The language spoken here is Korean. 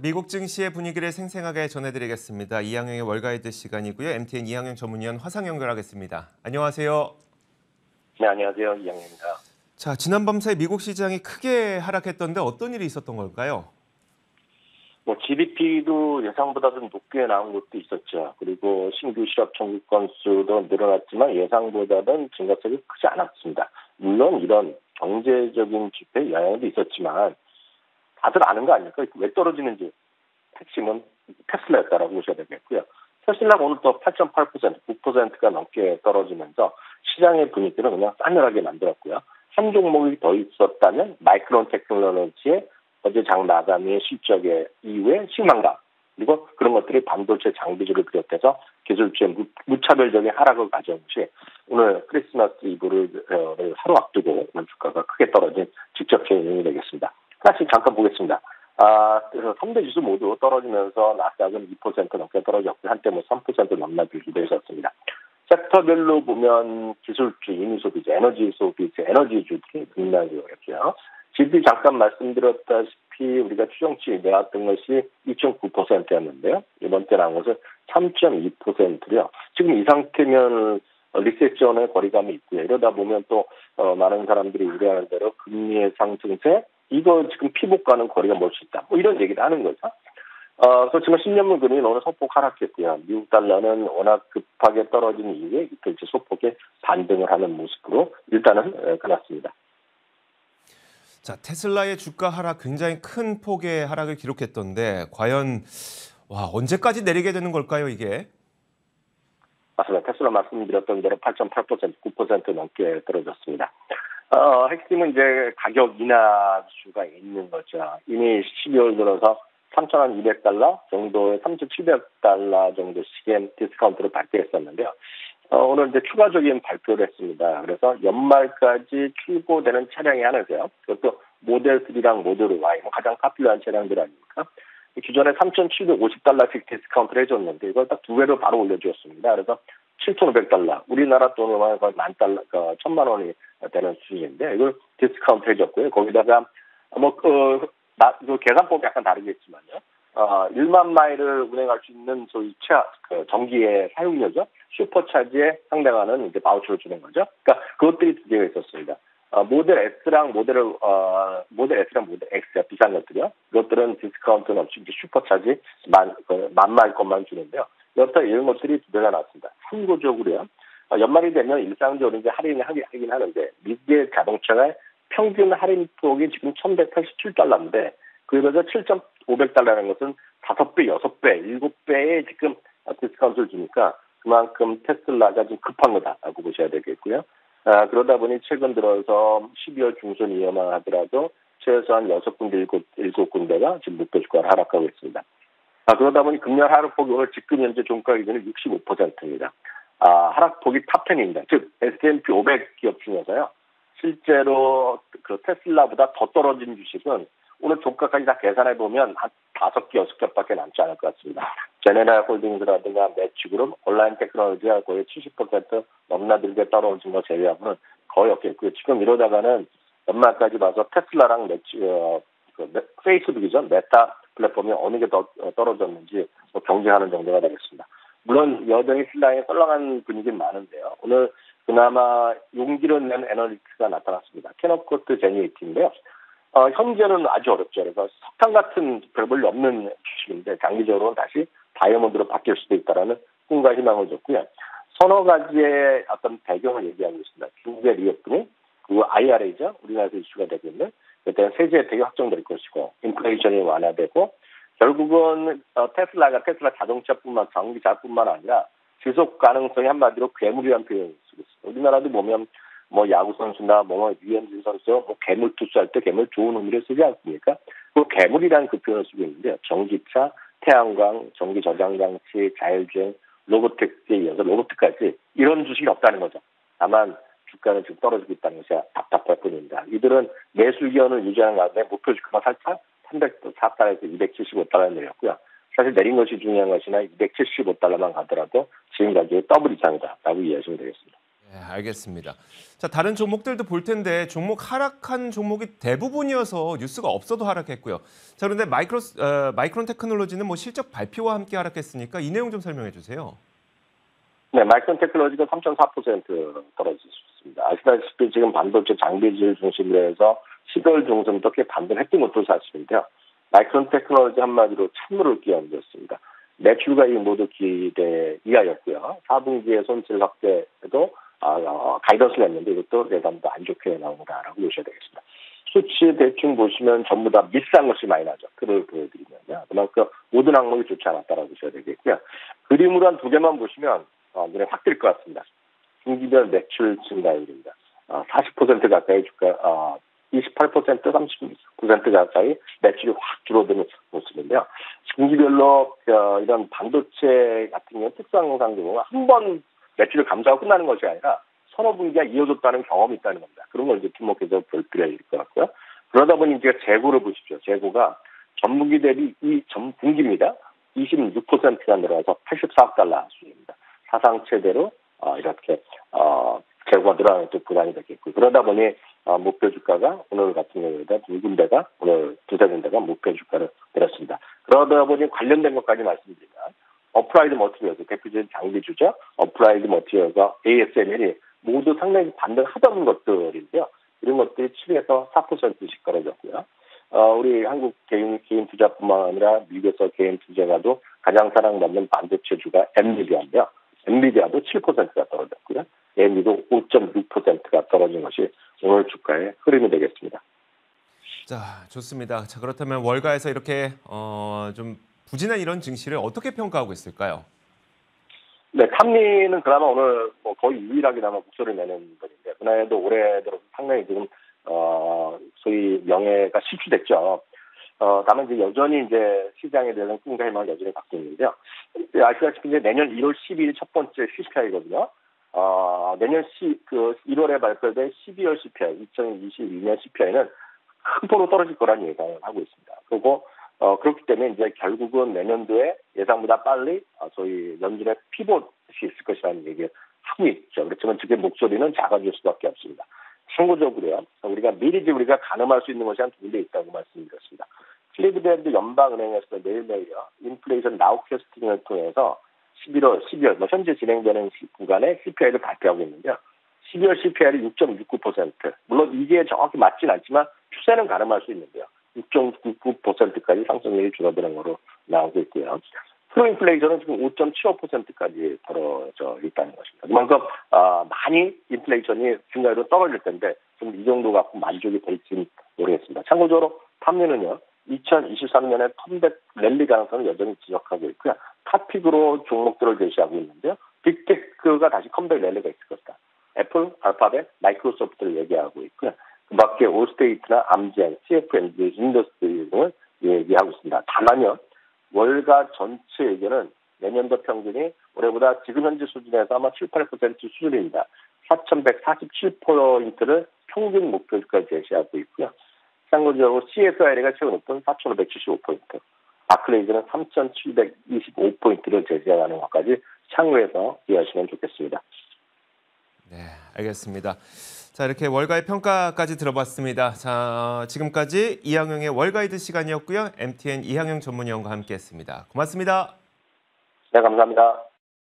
미국 증시의 분위기를 생생하게 전해드리겠습니다. 이항영의 월가이드 시간이고요. MTN 이항영 전문위원 화상 연결하겠습니다. 안녕하세요. 네, 안녕하세요. 이항영입니다. 자, 지난 밤사이 미국 시장이 크게 하락했던데 어떤 일이 있었던 걸까요? GDP도 예상보다 좀 높게 나온 것도 있었죠. 그리고 신규 실업 청구 건수도 늘어났지만 예상보다는 증가폭이 크지 않았습니다. 물론 이런 경제적인 지표에 영향도 있었지만 다들 아는 거 아닙니까? 왜 떨어지는지 핵심은 테슬라였다라고 보셔야 되겠고요. 테슬라가 오늘 또 8.8%, 9%가 넘게 떨어지면서 시장의 분위기를 그냥 싸늘하게 만들었고요. 한 종목이 더 있었다면 마이크론 테크놀로지의 어제 장 마감의 실적의 이후에 실망감, 그리고 그런 것들이 반도체 장비주를 비롯해서 기술주의 무차별적인 하락을 가져온 것이 오늘 크리스마스 이브를 하루 앞두고 오늘 주가가 크게 떨어진 직접적인 요인이 되겠습니다. 하나씩 잠깐 보겠습니다. 그래서 3대 지수 모두 떨어지면서 나스닥은 2% 넘게 떨어졌고 한때 3% 넘나들기도 했었습니다. 섹터별로 보면 기술주, 인유소비주, 에너지주들이 등락이 어렵죠. GDP 잠깐 말씀드렸다시피 우리가 추정치 내왔던 것이 2.9%였는데요. 이번 때 나온 것은 3.2%요. 지금 이 상태면 리세션의 거리감이 있고요. 이러다 보면 또 많은 사람들이 우려하는 대로 금리의 상승세, 이거 지금 피복과는 거리가 멀 수 있다. 이런 얘기를 하는 거죠. 그렇지만 10년물 금리 오늘 소폭 하락했고요. 미국 달러는 워낙 급하게 떨어진 이후에 이제 소폭의 반등을 하는 모습으로 일단은 끝났습니다. 자, 테슬라의 주가 하락 굉장히 큰 폭의 하락을 기록했던데 과연 언제까지 내리게 되는 걸까요, 이게? 맞습니다. 테슬라 말씀드렸던 대로 8.8%, 9% 넘게 떨어졌습니다. 핵심은 이제 가격 인하주가 있는 거죠. 이미 12월 들어서 3,200달러 정도의 3,700달러 정도씩의 디스카운트를 발표했었는데요. 오늘 이제 추가적인 발표를 했습니다. 그래서 연말까지 출고되는 차량이 하나세요. 그것도 모델 3랑 모델 Y, 가장 파퓰러한 차량들 아닙니까? 기존에 3,750달러씩 디스카운트를 해줬는데 이걸 딱 두 배로 바로 올려주었습니다. 그래서 7,500달러, 우리나라 돈으로 거의 10,000달러, 1,000만 원이 되는 수준인데 이걸 디스카운트 해줬고요. 거기다가 계산법이 약간 다르겠지만요. 1만 마일을 운행할 수 있는 소위 전기의 사용료죠. 슈퍼차지에 상당하는 이제 바우처를 주는 거죠. 그러니까 그것들이 두 개가 있었습니다. 모델 S랑 모델 X가 비싼 것들이요. 이것들은 디스카운트는 없이 이제 슈퍼차지 만 마일 것만 주는데요. 여타 이런 것들이 두 배가 나왔습니다. 참고적으로요. 연말이 되면 일상적으로 이제 할인을 하긴 하는데 미국의 자동차가 평균 할인폭이 지금 1,187달러인데 그래서 7,500달러라는 것은 5배, 6배, 7배의 지금 디스카운트를 주니까 그만큼 테슬라가 좀 급한 거다라고 보셔야 되겠고요. 그러다 보니 최근 들어서 12월 중순 이어만 하더라도 최소한 6군데, 7군데가 지금 목표 주가를 하락하고 있습니다. 그러다 보니 금년 하락폭이 오늘 지금 현재 종가 기준은 65%입니다. 하락폭이 탑10입니다. 즉 S&P 500 기업 중에서요. 실제로 그 테슬라보다 더 떨어진 주식은 오늘 종가까지 다 계산해 보면 한 5개, 6개밖에 남지 않을 것 같습니다. 제네럴 홀딩스라든가 매치그룹, 온라인 테크놀로지가 거의 70% 넘나들게 떨어진 거 제외하고는 거의 없겠고요. 지금 이러다가는 연말까지 봐서 테슬라랑 페이스북이죠. 메타 플랫폼이 어느 게 더 떨어졌는지 경쟁하는 정도가 되겠습니다. 물론 여전히 시장에 썰렁한 분위기는 많은데요. 오늘 그나마 용기를 낸 애널리스트가 나타났습니다. 캐너코트 제니에이티인데요. 현재는 아주 어렵죠. 그래서 석탄 같은 별볼일 없는 주식인데 장기적으로는 다시 다이아몬드로 바뀔 수도 있다라는 꿈과 희망을 줬고요. 서너 가지의 어떤 배경을 얘기하고 있습니다. 중국의 리오프닝, 그리고 IRA죠. 우리나라에서 이슈가 되고 있는 그때 세제 혜택이 확정될 것이고 인플레이션이 완화되고 결국은 테슬라 자동차뿐만 전기차뿐만 아니라 지속 가능성이 한마디로 괴물이라는 표현을 쓰고 있습니다. 우리나라도 보면 야구 선수나 유현진 선수 괴물 투수할 때 괴물 좋은 의미를 쓰지 않습니까? 그 괴물이라는 그 표현을 쓰고 있는데요. 전기차, 태양광, 전기 저장 장치, 자율주행, 로보틱스에 이어서 로보틱까지 이런 주식이 없다는 거죠. 다만 주가는 지금 떨어지고 있다는 것이 답답할 뿐입니다. 이들은 매수 의견을 유지하는 가운데 목표 주가가 살짝 304달러에서 275달러 내렸고요. 사실 내린 것이 중요한 것이나 275달러만 가더라도 지금 가격이 더블 이상이다라고 이해하시면 되겠습니다. 네, 알겠습니다. 자, 다른 종목들도 볼 텐데 종목 하락한 종목이 대부분이어서 뉴스가 없어도 하락했고요. 자, 그런데 마이크론 테크놀로지는 뭐 실적 발표와 함께 하락했으니까 이 내용 좀 설명해 주세요. 네, 마이크론 테크놀로지가 3.4% 떨어졌습니다. 아시다시피 지금 반도체 장비질 중심으로 해서 12월 중순부터 꽤 반등했던 것도 사실인데요. 마이크론 테크놀로지 한마디로 찬물을 끼얹었습니다. 매출가이 모두 기대 이하였고요. 4분기에 손실 확대에도 가이던스를 냈는데 이것도 예상보다 안 좋게 나온다라고 보셔야 되겠습니다. 수치 대충 보시면 전부 다 비싼 것이 많이 나죠. 그걸 보여드리면요. 그만큼 모든 항목이 좋지 않았다라고 보셔야 되겠고요. 그림으로 한 두 개만 보시면 눈에 확 띌 것 같습니다. 분기별 매출 증가율입니다. 40% 가까이 주가, 28%, 39% 가까이 매출이 확 줄어드는 모습인데요. 분기별로 이런 반도체 같은 경우 특성상으로 한 번 매출을 감소하고 끝나는 것이 아니라 서너 분기가 이어졌다는 경험이 있다는 겁니다. 그런 걸 이제 주목해서 볼 필요가 있을 것 같고요. 그러다 보니 이제 재고를 보십시오. 재고가 전분기 대비 이 전분기입니다. 26%가 늘어나서 84억 달러 수준입니다. 사상 최대로 이렇게 재고가 늘어나는 또 부담이 되겠고 그러다 보니 목표 주가가 오늘 같은 경우에는 두 군데가 오늘 두세 군데가 목표 주가를 내렸습니다. 그러다 보니 관련된 것까지 말씀드리면 어플라이드 머티리얼즈 대표적인 장비주죠. 어플라이드 머티리얼과 ASML이 모두 상당히 반등하던 것들인데요. 이런 것들이 7에서 4%씩 떨어졌고요. 우리 한국 개인 투자뿐만 아니라 미국에서 개인 투자가도 가장 사랑받는 반도체주가 엔비디아인데요. 엔비디아도 7%가 떨어졌고요. AMD도 5.6%가 떨어진 것이 오늘 주가의 흐름이 되겠습니다. 자, 좋습니다. 자, 그렇다면 월가에서 이렇게 좀 부진한 이런 증시를 어떻게 평가하고 있을까요? 네, 탐리는 그나마 오늘 거의 유일하게나마 목소리를 내는 분인데 그날도 올해 들어서 상당히 지금 소위 명예가 실추됐죠. 다만 이제 여전히 이제 시장에 대한 꿈과 희망을 여전히 갖고 있는데요. 아시다시피 이제 내년 1월 12일 첫 번째 CPI거든요. 내년 1월에 발표될 12월 CPI, 2022년 CPI는 큰 폭으로 떨어질 거라는 예상을 하고 있습니다. 그리고 그렇기 때문에 이제 결국은 내년도에 예상보다 빨리 소위 연준의 피봇이 있을 것이라는 얘기를 하고 있죠. 그렇지만 지금 목소리는 작아질 수밖에 없습니다. 참고적으로요. 우리가 가늠할 수 있는 것이 한 두 군데 있다고 말씀드렸습니다. 클리브랜드 연방은행에서 매일매일요. 인플레이션 나우캐스팅을 통해서 11월 현재 진행되는 구간에 CPI를 발표하고 있는데요. 12월 CPI를 6.69%. 물론 이게 정확히 맞진 않지만 추세는 가늠할 수 있는데요. 6.99%까지 상승률이 줄어드는 거로 나오고 있고요. 프로인플레이션은 지금 5.75%까지 벌어져 있다는 것입니다. 그만큼 많이 인플레이션이 증가율로 떨어질 텐데 좀 이 정도 갖고 만족이 될지는 모르겠습니다. 참고적으로 탐리는요. 2023년에 컴백 랠리 가능성을 여전히 지적하고 있고요. 탑픽으로 종목들을 제시하고 있는데요. 빅테크가 다시 컴백 랠리가 있을 것이다. 애플, 알파벳, 마이크로소프트를 얘기하고 있고요. 그 밖에 올스테이트나 암젠, CFNG, 인더스트리 등을 얘기하고 있습니다. 다만요. 월가 전체 의견은 내년도 평균이 올해보다 지금 현재 수준에서 아마 7, 8% 수준입니다. 4,147포인트를 평균 목표까지 제시하고 있고요. 참고적으로 CSI가 최고 높은 4,575포인트, 바클레이즈는 3,725포인트를 제시하는 것까지 참고해서 이해하시면 좋겠습니다. 네, 알겠습니다. 자, 이렇게 월가의 평가까지 들어봤습니다. 자, 지금까지 이항영의 월가이드 시간이었고요. MTN 이항영 전문위원과 함께했습니다. 고맙습니다. 네, 감사합니다.